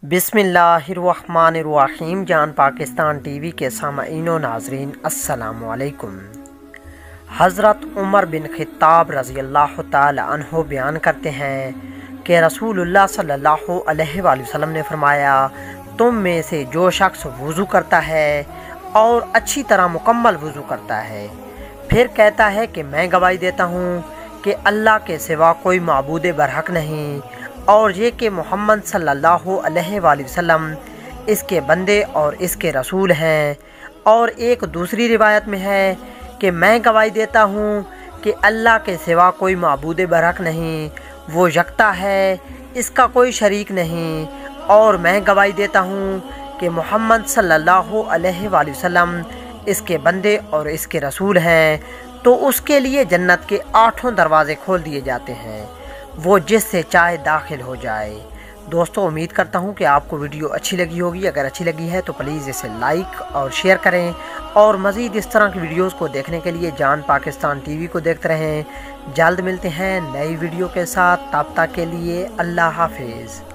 बिस्मिल्लाहिर्रहमानिर्रहीम। जान पाकिस्तान टीवी के सामईन व नाज़रीन अस्सलाम वालेकुम। हज़रत उमर बिन ख़त्ताब रज़ी अल्लाह ताला अन्हो बयान करते हैं कि रसूलुल्लाह सल्लल्लाहु अलैहि वसल्लम ने फरमाया, तुम में से जो शख्स वज़ू करता है और अच्छी तरह मुकम्मल वज़ू करता है, फिर कहता है कि मैं गवाही देता हूँ कि अल्लाह के सिवा कोई माबूद बरहक नहीं और ये कि मोहम्मद सल्लल्लाहु अलैहि वसल्लम इसके बंदे और इसके रसूल हैं। और एक दूसरी रिवायत में है कि मैं गवाही देता हूँ कि अल्लाह के सिवा कोई माबूद बरहक नहीं, वो यकता है, इसका कोई शरीक नहीं। और मैं गवाही देता हूँ कि मोहम्मद सल्लल्लाहु अलैहि वसल्लम इसके बंदे और इसके रसूल हैं। तो उसके लिए जन्नत के 8 दरवाज़े खोल दिए जाते हैं, वो जिससे चाहे दाखिल हो जाए। दोस्तों, उम्मीद करता हूँ कि आपको वीडियो अच्छी लगी होगी। अगर अच्छी लगी है तो प्लीज़ इसे लाइक और शेयर करें और मज़ीद इस तरह की वीडियोस को देखने के लिए जान पाकिस्तान टीवी को देखते रहें। जल्द मिलते हैं नई वीडियो के साथ, तब तक के लिए अल्लाह हाफिज़।